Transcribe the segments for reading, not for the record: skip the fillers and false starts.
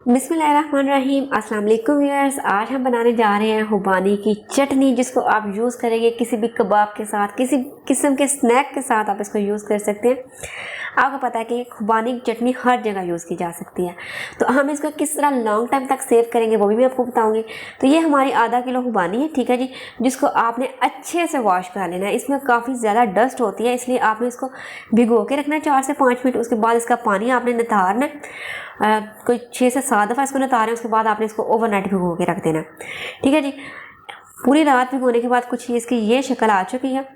बिस्मिल्लाहिर्रहमानिर्रहीम। अस्सलाम वालेकुम व्यूअर्स। आज हम बनाने जा रहे हैं खुबानी की चटनी, जिसको आप यूज़ करेंगे किसी भी कबाब के साथ, किसी किस्म के स्नैक के साथ आप इसको यूज़ कर सकते हैं। आपको पता है कि खुबानी की चटनी हर जगह यूज़ की जा सकती है, तो हम इसको किस तरह लॉन्ग टाइम तक सेव करेंगे वो भी मैं आपको बताऊँगी। तो ये हमारी आधा किलो खुबानी है, ठीक है जी, जिसको आपने अच्छे से वॉश कर लेना है। इसमें काफ़ी ज़्यादा डस्ट होती है, इसलिए आपने इसको भिगो के रखना है 4 से 5 मिनट। उसके बाद इसका पानी आपने नितारना है, कोई 6 से 7 दफ़ा इसको नितारें। उसके बाद आपने इसको ओवरनाइट भिगो के रख देना, ठीक है जी। पूरी रात भिगोने के बाद कुछ इसकी ये शक्ल आ चुकी है।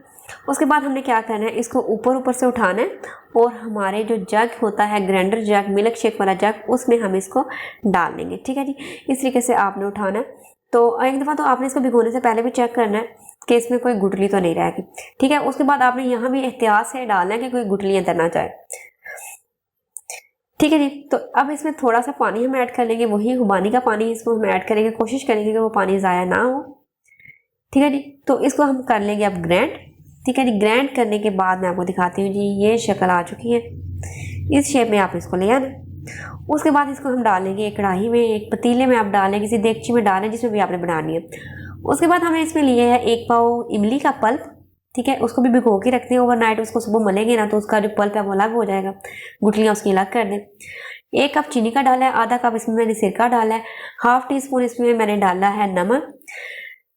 उसके बाद हमने क्या करना है, इसको ऊपर से उठाना है और हमारे जो जग होता है, ग्राइंडर जग, मिल्क शेक वाला जग, उसमें हम इसको डाल देंगे, ठीक है जी। इस तरीके से आपने उठाना है। तो एक दफ़ा तो आपने इसको भिगोने से पहले भी चेक करना है कि इसमें कोई गुठली तो नहीं रहेगी, ठीक है। उसके बाद आपने यहाँ भी एहतियात से डालना है कि कोई गुठली अंदर ना जाए, ठीक है जी। तो अब इसमें थोड़ा सा पानी हम ऐड कर लेंगे, वही खुबानी का पानी इसको हम ऐड करेंगे। कोशिश करेंगे कि वो पानी ज़ाया ना हो, ठीक है जी। तो इसको हम कर लेंगे अब ग्राइंड, ठीक है जी। ग्राइंड करने के बाद मैं आपको दिखाती हूँ जी, ये शक्ल आ चुकी है। इस शेप में आप इसको ले आना। उसके बाद इसको हम डालेंगे एक कढ़ाई में, एक पतीले में आप डालें, किसी देगची में डालें, जिसमें भी आपने बनानी है। उसके बाद हमने इसमें लिया है 1 पाव इमली का पल्प, ठीक है। उसको भी भिगो के रखते हैं ओवरनाइट। उसको सुबह मलेंगे ना तो उसका जो पल्प है वो अलग हो जाएगा, गुठलियाँ उसकी अलग कर दें। 1 कप चीनी का डाला है, आधा कप इसमें मैंने सिरका डाला है, ½ टीस्पून इसमें मैंने डाला है नमक,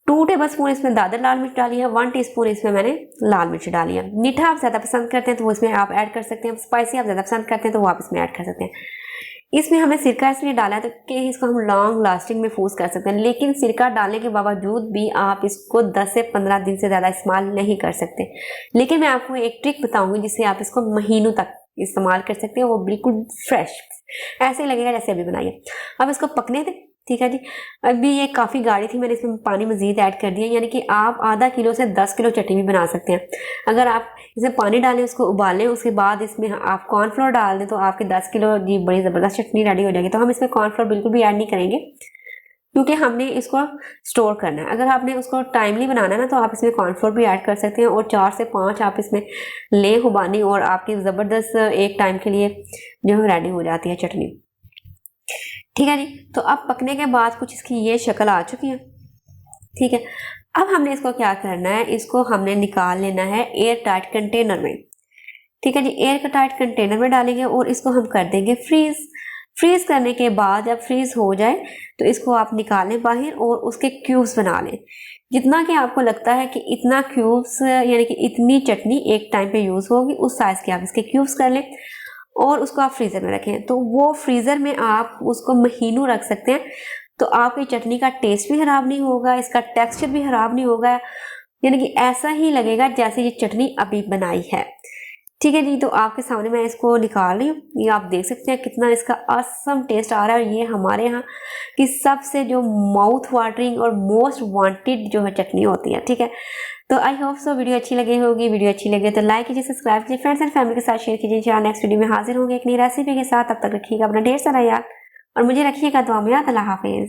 2 टेबल स्पून इसमें दादर लाल मिर्च डाली है, 1 टीस्पून इसमें मैंने लाल मिर्च डाली है। मीठा आप ज़्यादा पसंद करते हैं तो वो इसमें आप ऐड कर सकते हैं, स्पाइसी आप ज़्यादा पसंद करते हैं तो वो आप इसमें ऐड कर सकते हैं। इसमें हमने सिरका इसलिए डाला है तो कि इसको हम लॉन्ग लास्टिंग में यूज़ कर सकते हैं, लेकिन सिरका डालने के बावजूद भी आप इसको 10 से 15 दिन से ज़्यादा इस्तेमाल नहीं कर सकते। लेकिन मैं आपको एक ट्रिक बताऊंगी जिससे आप इसको महीनों तक इस्तेमाल कर सकते हैं, वो बिल्कुल फ्रेश ऐसे लगेगा जैसे अभी बनाइए। अब इसको पकने दें, ठीक है जी। अभी ये काफ़ी गाढ़ी थी, मैंने इसमें पानी मज़ीद ऐड कर दिया, यानी कि आप आधा किलो से 10 किलो चटनी भी बना सकते हैं। अगर आप इसमें पानी डालें, उसको उबालें, उसके बाद इसमें आप कॉर्नफ्लोर डाल दें तो आपके 10 किलो जी बड़ी ज़बरदस्त चटनी रेडी हो जाएगी। तो हम इसमें कॉर्नफ्लोर बिल्कुल भी ऐड नहीं करेंगे, क्योंकि हमने इसको स्टोर करना है। अगर आपने उसको टाइमली बनाना है ना तो आप इसमें कॉर्नफ्लोर भी ऐड कर सकते हैं, और 4 से 5 आप इसमें लें खुबानी, और आपकी ज़बरदस्त एक टाइम के लिए जो है रेडी हो जाती है चटनी, ठीक है जी। तो अब पकने के बाद कुछ इसकी ये शक्ल आ चुकी है, ठीक है। अब हमने इसको क्या करना है, इसको हमने निकाल लेना है एयर टाइट कंटेनर में, ठीक है जी। एयर टाइट कंटेनर में डालेंगे और इसको हम कर देंगे फ्रीज करने के बाद जब फ्रीज हो जाए तो इसको आप निकालें बाहर और उसके क्यूब्स बना लें। जितना कि आपको लगता है कि इतना क्यूब्स यानी कि इतनी चटनी एक टाइम पे यूज़ होगी, उस साइज़ के आप इसके क्यूब्स कर लें और उसको आप फ्रीज़र में रखें। तो वो फ्रीज़र में आप उसको महीनों रख सकते हैं, तो आपकी चटनी का टेस्ट भी ख़राब नहीं होगा, इसका टेक्सचर भी ख़राब नहीं होगा, यानी कि ऐसा ही लगेगा जैसे ये चटनी अभी बनाई है, ठीक है जी। तो आपके सामने मैं इसको निकाल रही हूँ, ये आप देख सकते हैं कितना इसका असम टेस्ट आ रहा है। और ये हमारे यहाँ की सबसे जो माउथ वाटरिंग और मोस्ट वांटेड जो है चटनी होती है, ठीक है। तो आई होप सो वीडियो अच्छी लगी होगी। वीडियो अच्छी लगे तो लाइक कीजिए, सब्सक्राइब कीजिए, फ्रेंड्स एंड फैमिली के साथ शेयर कीजिए। इंशाल्लाह नेक्स्ट वीडियो में हाजिर होंगे एक नई रेसिपी के साथ। तब तक रखिएगा अपना ढेर सारा याद और मुझे रखिएगा दुआ में याद। अल्लाह हाफिज़।